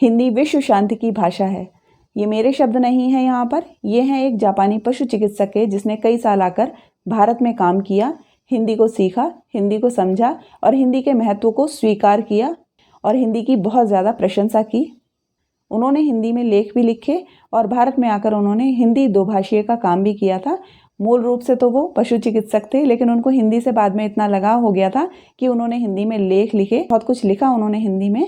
हिंदी विश्व शांति की भाषा है। ये मेरे शब्द नहीं हैं यहाँ पर, ये हैं एक जापानी पशु चिकित्सक के जिसने कई साल आकर भारत में काम किया, हिंदी को सीखा, हिंदी को समझा और हिंदी के महत्व को स्वीकार किया और हिंदी की बहुत ज़्यादा प्रशंसा की। उन्होंने हिंदी में लेख भी लिखे और भारत में आकर उन्होंने हिंदी दोभाषीय का काम भी किया था। मूल रूप से तो वो पशु चिकित्सक थे, लेकिन उनको हिंदी से बाद में इतना लगाव हो गया था कि उन्होंने हिंदी में लेख लिखे, बहुत कुछ लिखा उन्होंने हिंदी में।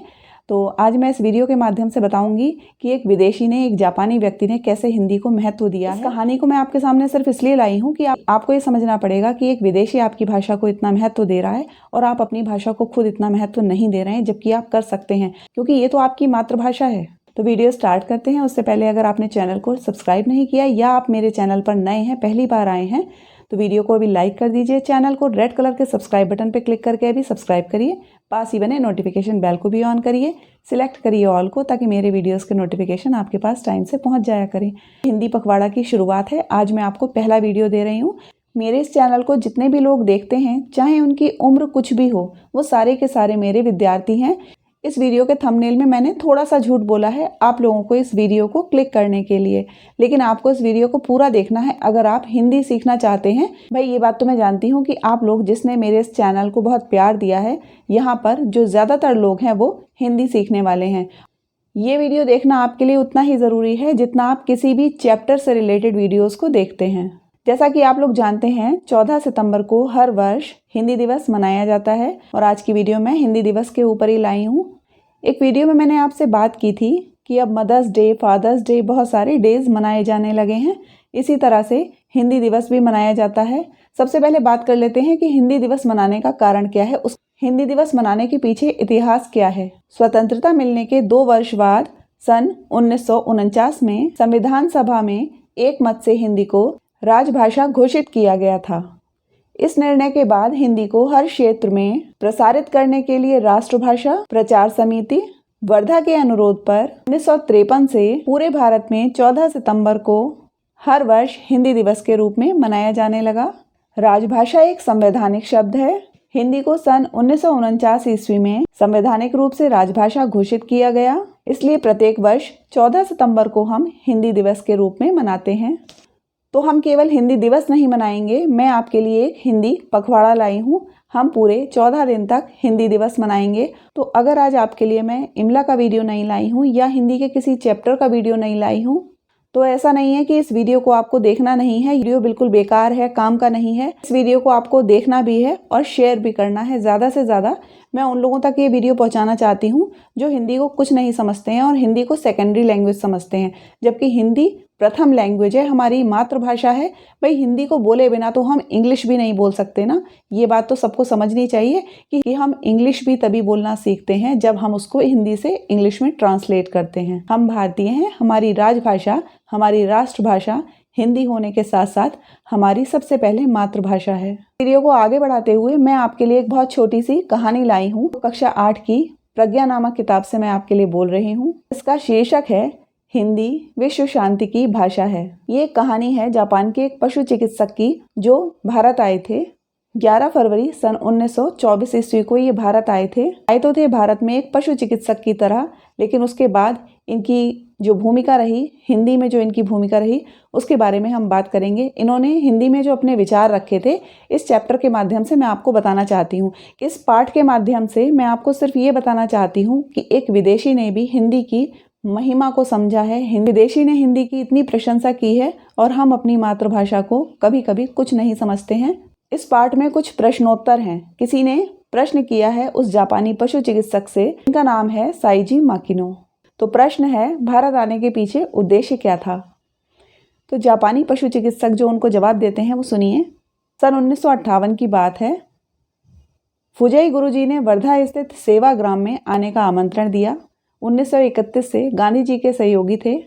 तो आज मैं इस वीडियो के माध्यम से बताऊंगी कि एक विदेशी ने, एक जापानी व्यक्ति ने कैसे हिंदी को महत्व दिया है। इस कहानी को मैं आपके सामने सिर्फ इसलिए लाई हूँ कि आपको ये समझना पड़ेगा कि एक विदेशी आपकी भाषा को इतना महत्व दे रहा है और आप अपनी भाषा को खुद इतना महत्व नहीं दे रहे हैं, जबकि आप कर सकते हैं, क्योंकि ये तो आपकी मातृभाषा है। तो वीडियो स्टार्ट करते हैं। उससे पहले अगर आपने चैनल को सब्सक्राइब नहीं किया या आप मेरे चैनल पर नए हैं, पहली बार आए हैं, तो वीडियो को अभी लाइक कर दीजिए। चैनल को रेड कलर के सब्सक्राइब बटन पर क्लिक करके अभी सब्सक्राइब करिए। पास ही बने नोटिफिकेशन बेल को भी ऑन करिए। सिलेक्ट करिए ऑल को, ताकि मेरे वीडियोस के नोटिफिकेशन आपके पास टाइम से पहुंच जाया करें। हिंदी पखवाड़ा की शुरुआत है। आज मैं आपको पहला वीडियो दे रही हूँ। मेरे इस चैनल को जितने भी लोग देखते हैं, चाहे उनकी उम्र कुछ भी हो, वो सारे के सारे मेरे विद्यार्थी हैं। इस वीडियो के थंबनेल में मैंने थोड़ा सा झूठ बोला है आप लोगों को इस वीडियो को क्लिक करने के लिए, लेकिन आपको इस वीडियो को पूरा देखना है अगर आप हिंदी सीखना चाहते हैं। भाई ये बात तो मैं जानती हूँ कि आप लोग जिसने मेरे इस चैनल को बहुत प्यार दिया है, यहाँ पर जो ज़्यादातर लोग हैं वो हिंदी सीखने वाले हैं। ये वीडियो देखना आपके लिए उतना ही ज़रूरी है जितना आप किसी भी चैप्टर से रिलेटेड वीडियोज़ को देखते हैं। जैसा कि आप लोग जानते हैं, 14 सितंबर को हर वर्ष हिंदी दिवस मनाया जाता है और आज की वीडियो में हिंदी दिवस के ऊपर ही लाई हूँ। एक वीडियो में मैंने आपसे बात की थी कि अब मदर्स डे, फादर्स डे, बहुत सारे डेज मनाए जाने लगे हैं। इसी तरह से हिंदी दिवस भी मनाया जाता है। सबसे पहले बात कर लेते हैं कि हिंदी दिवस मनाने का कारण क्या है, उस हिंदी दिवस मनाने के पीछे इतिहास क्या है। स्वतंत्रता मिलने के 2 वर्ष बाद सन 1949 में संविधान सभा में एक मत से हिंदी को राजभाषा घोषित किया गया था। इस निर्णय के बाद हिंदी को हर क्षेत्र में प्रसारित करने के लिए राष्ट्रभाषा प्रचार समिति वर्धा के अनुरोध पर 1953 से पूरे भारत में 14 सितंबर को हर वर्ष हिंदी दिवस के रूप में मनाया जाने लगा। राजभाषा एक संवैधानिक शब्द है। हिंदी को सन 1949 ईस्वी में संवैधानिक रूप से राजभाषा घोषित किया गया, इसलिए प्रत्येक वर्ष 14 सितंबर को हम हिंदी दिवस के रूप में मनाते हैं। तो हम केवल हिंदी दिवस नहीं मनाएंगे, मैं आपके लिए एक हिंदी पखवाड़ा लाई हूँ। हम पूरे 14 दिन तक हिंदी दिवस मनाएंगे। तो अगर आज आपके लिए मैं इमला का वीडियो नहीं लाई हूँ या हिंदी के किसी चैप्टर का वीडियो नहीं लाई हूँ, तो ऐसा नहीं है कि इस वीडियो को आपको देखना नहीं है, वीडियो बिल्कुल बेकार है, काम का नहीं है। इस वीडियो को आपको देखना भी है और शेयर भी करना है। ज़्यादा से ज़्यादा मैं उन लोगों तक ये वीडियो पहुंचाना चाहती हूँ जो हिंदी को कुछ नहीं समझते हैं और हिंदी को सेकेंडरी लैंग्वेज समझते हैं, जबकि हिंदी प्रथम लैंग्वेज है, हमारी मातृभाषा है। भाई हिंदी को बोले बिना तो हम इंग्लिश भी नहीं बोल सकते ना। ये बात तो सबको समझनी चाहिए कि हम इंग्लिश भी तभी बोलना सीखते हैं जब हम उसको हिंदी से इंग्लिश में ट्रांसलेट करते हैं। हम भारतीय हैं, हमारी राजभाषा, हमारी राष्ट्रभाषा हिंदी होने के साथ साथ हमारी सबसे पहले मातृभाषा है। वीडियो को आगे बढ़ाते हुए मैं आपके लिए एक बहुत छोटी सी कहानी लाई हूँ। कक्षा 8 की प्रज्ञा नामक किताब से मैं आपके लिए बोल रही हूँ। इसका शीर्षक है हिंदी विश्व शांति की भाषा है। ये कहानी है जापान के एक पशु चिकित्सक की जो भारत आए थे। 11 फरवरी सन 1924 ईस्वी को ये भारत आए तो थे भारत में एक पशु चिकित्सक की तरह, लेकिन उसके बाद इनकी जो भूमिका रही, हिंदी में जो इनकी भूमिका रही, उसके बारे में हम बात करेंगे। इन्होंने हिंदी में जो अपने विचार रखे थे, इस चैप्टर के माध्यम से मैं आपको बताना चाहती हूँ। इस पाठ के माध्यम से मैं आपको सिर्फ ये बताना चाहती हूँ कि एक विदेशी ने भी हिंदी की महिमा को समझा है। विदेशी ने हिंदी की इतनी प्रशंसा की है और हम अपनी मातृभाषा को कभी कभी कुछ नहीं समझते हैं। इस पाठ में कुछ प्रश्नोत्तर हैं। किसी ने प्रश्न किया है उस जापानी पशु चिकित्सक से, इनका नाम है साइजी माकिनो। तो प्रश्न है, भारत आने के पीछे उद्देश्य क्या था? तो जापानी पशु चिकित्सक जो उनको जवाब देते हैं वो सुनिए। सन 1958 की बात है। फुजई गुरुजी ने वर्धा स्थित सेवाग्राम में आने का आमंत्रण दिया। 1931 से गांधी जी के सहयोगी थे,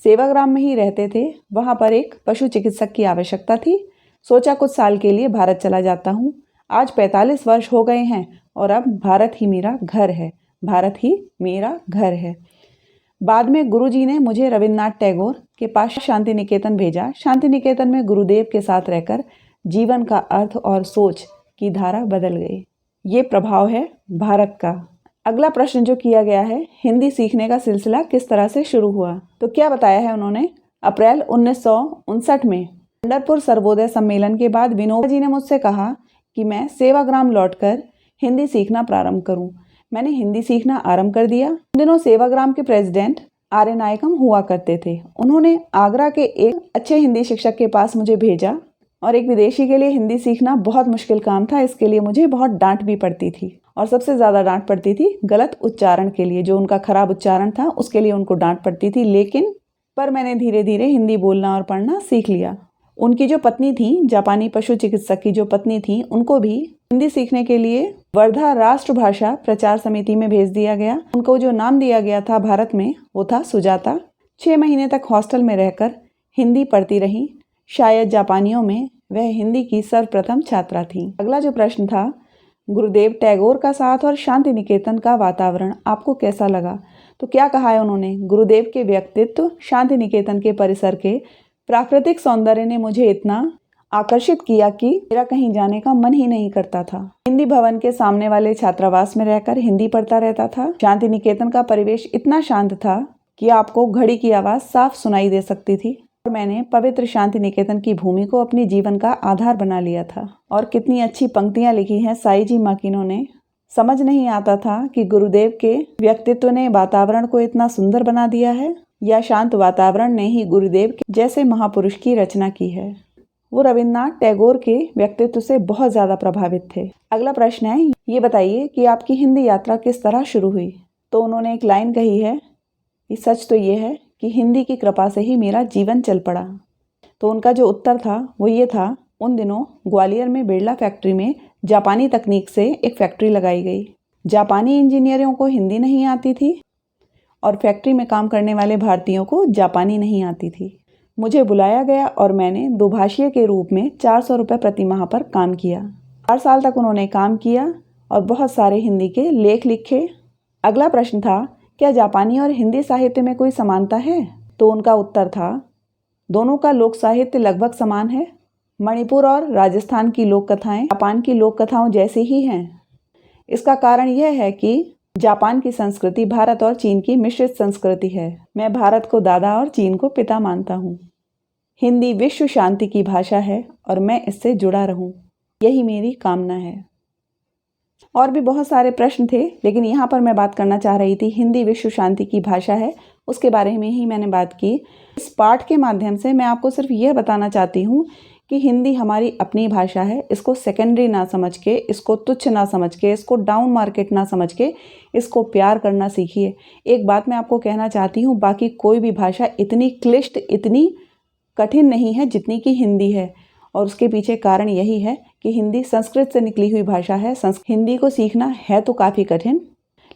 सेवाग्राम में ही रहते थे। वहाँ पर एक पशु चिकित्सक की आवश्यकता थी। सोचा कुछ साल के लिए भारत चला जाता हूँ। आज 45 वर्ष हो गए हैं और अब भारत ही मेरा घर है, भारत ही मेरा घर है। बाद में गुरुजी ने मुझे रविन्द्रनाथ टैगोर के पास शांति निकेतन भेजा। शांति निकेतन में गुरुदेव के साथ रहकर जीवन का अर्थ और सोच की धारा बदल गई। ये प्रभाव है भारत का। अगला प्रश्न जो किया गया है, हिंदी सीखने का सिलसिला किस तरह से शुरू हुआ? तो क्या बताया है उन्होंने, अप्रैल 1959 में पंढरपुर सर्वोदय सम्मेलन के बाद विनोबा जी ने मुझसे कहा कि मैं सेवाग्राम लौटकर हिंदी सीखना प्रारंभ करूं। मैंने हिंदी सीखना आरंभ कर दिया। उन दिनों सेवाग्राम के प्रेसिडेंट आर्य नायकम हुआ करते थे। उन्होंने आगरा के एक अच्छे हिंदी शिक्षक के पास मुझे भेजा और एक विदेशी के लिए हिंदी सीखना बहुत मुश्किल काम था। इसके लिए मुझे बहुत डांट भी पड़ती थी और सबसे ज़्यादा डांट पड़ती थी गलत उच्चारण के लिए। जो उनका खराब उच्चारण था उसके लिए उनको डांट पड़ती थी, लेकिन मैंने धीरे धीरे हिंदी बोलना और पढ़ना सीख लिया। उनकी जो पत्नी थी, जापानी पशु चिकित्सक की जो पत्नी थी, उनको भी हिंदी सीखने के लिए वर्धा राष्ट्रभाषा प्रचार समिति में भेज दिया गया। उनको जो नाम दिया गया था भारत में वो था सुजाता। 6 महीने तक हॉस्टल में रहकर हिंदी पढ़ती रही। शायद जापानियों में वह हिंदी की सर्वप्रथम छात्रा थी। अगला जो प्रश्न था, गुरुदेव टैगोर का साथ और शांति निकेतन का वातावरण आपको कैसा लगा? तो क्या कहा है उन्होंने, गुरुदेव के व्यक्तित्व, शांति निकेतन के परिसर के प्राकृतिक सौंदर्य ने मुझे इतना आकर्षित किया कि मेरा कहीं जाने का मन ही नहीं करता था। हिंदी भवन के सामने वाले छात्रावास में रहकर हिंदी पढ़ता रहता था। शांति निकेतन का परिवेश इतना शांत था कि आपको घड़ी की आवाज़ साफ सुनाई दे सकती थी। और मैंने पवित्र शांति निकेतन की भूमि को अपने जीवन का आधार बना लिया था। और कितनी अच्छी पंक्तियाँ लिखी हैं साई जी माकिनो ने। समझ नहीं आता था कि गुरुदेव के व्यक्तित्व ने वातावरण को इतना सुंदर बना दिया है या शांत वातावरण ने ही गुरुदेव के जैसे महापुरुष की रचना की है। वो रविन्द्रनाथ टैगोर के व्यक्तित्व से बहुत ज़्यादा प्रभावित थे। अगला प्रश्न है, ये बताइए कि आपकी हिंदी यात्रा किस तरह शुरू हुई? तो उन्होंने एक लाइन कही है कि सच तो ये है कि हिंदी की कृपा से ही मेरा जीवन चल पड़ा। तो उनका जो उत्तर था वो ये था, उन दिनों ग्वालियर में बिरला फैक्ट्री में जापानी तकनीक से एक फैक्ट्री लगाई गई। जापानी इंजीनियरों को हिंदी नहीं आती थी और फैक्ट्री में काम करने वाले भारतीयों को जापानी नहीं आती थी। मुझे बुलाया गया और मैंने दुभाषीय के रूप में 400 रुपये प्रति माह पर काम किया। 4 साल तक उन्होंने काम किया और बहुत सारे हिंदी के लेख लिखे। अगला प्रश्न था, क्या जापानी और हिंदी साहित्य में कोई समानता है? तो उनका उत्तर था, दोनों का लोक साहित्य लगभग समान है। मणिपुर और राजस्थान की लोक कथाएं जापान की लोक कथाओं जैसी ही हैं। इसका कारण यह है कि जापान की संस्कृति भारत और चीन की मिश्रित संस्कृति है। मैं भारत को दादा और चीन को पिता मानता हूँ। हिंदी विश्व शांति की भाषा है और मैं इससे जुड़ा रहूँ, यही मेरी कामना है। और भी बहुत सारे प्रश्न थे, लेकिन यहाँ पर मैं बात करना चाह रही थी हिंदी विश्व शांति की भाषा है, उसके बारे में ही मैंने बात की। इस पाठ के माध्यम से मैं आपको सिर्फ यह बताना चाहती हूँ कि हिंदी हमारी अपनी भाषा है। इसको सेकेंडरी ना समझ के, इसको तुच्छ ना समझ के, इसको डाउन मार्केट ना समझ के, इसको प्यार करना सीखिए। एक बात मैं आपको कहना चाहती हूँ, बाकी कोई भी भाषा इतनी क्लिष्ट, इतनी कठिन नहीं है जितनी कि हिंदी है। और उसके पीछे कारण यही है कि हिंदी संस्कृत से निकली हुई भाषा है। हिंदी को सीखना है तो काफ़ी कठिन,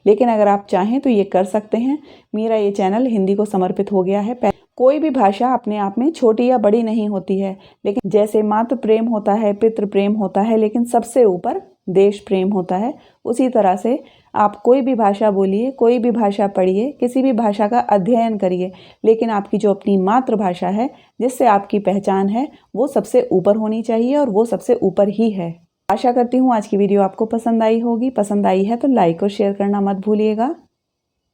लेकिन अगर आप चाहें तो ये कर सकते हैं। मेरा ये चैनल हिंदी को समर्पित हो गया है। कोई भी भाषा अपने आप में छोटी या बड़ी नहीं होती है, लेकिन जैसे मातृ प्रेम होता है, पितृ प्रेम होता है, लेकिन सबसे ऊपर देश प्रेम होता है। उसी तरह से आप कोई भी भाषा बोलिए, कोई भी भाषा पढ़िए, किसी भी भाषा का अध्ययन करिए, लेकिन आपकी जो अपनी मातृभाषा है, जिससे आपकी पहचान है, वो सबसे ऊपर होनी चाहिए और वो सबसे ऊपर ही है। आशा करती हूँ आज की वीडियो आपको पसंद आई होगी। पसंद आई है तो लाइक और शेयर करना मत भूलिएगा।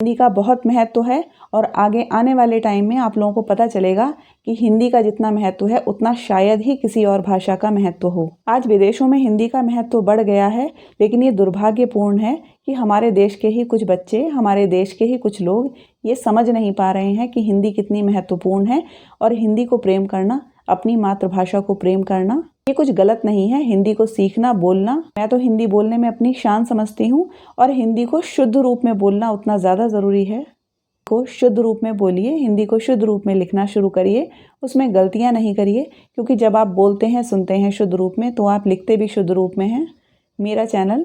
हिंदी का बहुत महत्व है और आगे आने वाले टाइम में आप लोगों को पता चलेगा कि हिंदी का जितना महत्व है उतना शायद ही किसी और भाषा का महत्व हो। आज विदेशों में हिंदी का महत्व बढ़ गया है, लेकिन ये दुर्भाग्यपूर्ण है कि हमारे देश के ही कुछ बच्चे, हमारे देश के ही कुछ लोग ये समझ नहीं पा रहे हैं कि हिंदी कितनी महत्वपूर्ण है। और हिंदी को प्रेम करना, अपनी मातृभाषा को प्रेम करना, ये कुछ गलत नहीं है। हिंदी को सीखना, बोलना, मैं तो हिंदी बोलने में अपनी शान समझती हूँ और हिंदी को शुद्ध रूप में बोलना उतना ज़्यादा ज़रूरी है। को शुद्ध रूप में बोलिए, हिंदी को शुद्ध रूप में लिखना शुरू करिए, उसमें गलतियाँ नहीं करिए, क्योंकि जब आप बोलते हैं, सुनते हैं शुद्ध रूप में, तो आप लिखते भी शुद्ध रूप में हैं। मेरा चैनल